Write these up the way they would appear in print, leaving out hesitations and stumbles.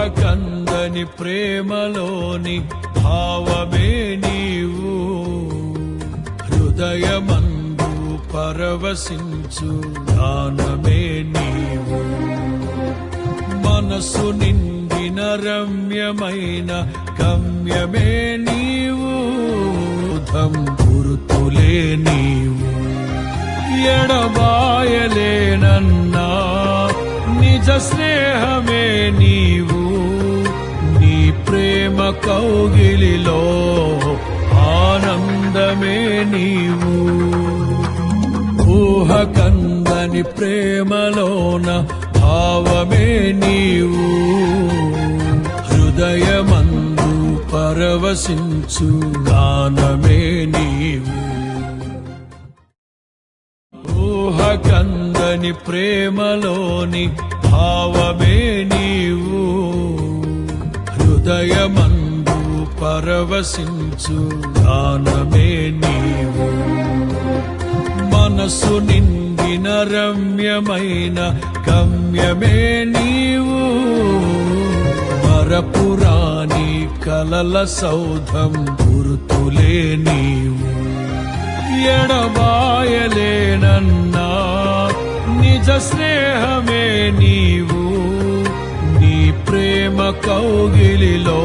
ఊహకందని ప్రేమలోని భావమే నీవు, హృదయమందు పరవశించు గానమే నీవు, మనసు నిండిన రమ్యమైన గమ్యమే నీవు, గురుతులే నీవు, ఎడబాయలేనన్నా నిజ స్నేహమే నీవు, నీ ప్రేమ కౌగిలిలో ఆనందమే నీవు, ఊహకందని ప్రేమలోన భావమే నీవు, హృదయమందు పరవశించు గానమే నీవు, ఊహకందని ప్రేమలోని భావమే నీవు, హృదయమందు పరవశించు గానమే నీవు, మనసు నిండిన రమ్యమైన గమ్యమే నీవు, మరపురాని కలల సౌధం గుర్తులే నీవు, ఎడబాయలేనన్నా నిజ స్నేహమే నీవు, నీ ప్రేమ కౌగిలిలో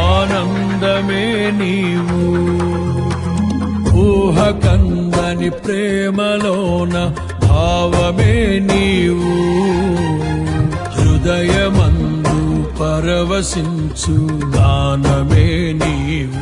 ఆనందమే నీవు, ఊహకందని ప్రేమలోన భావమే నీవు, హృదయమందు పరవశించు గానమే నీవు.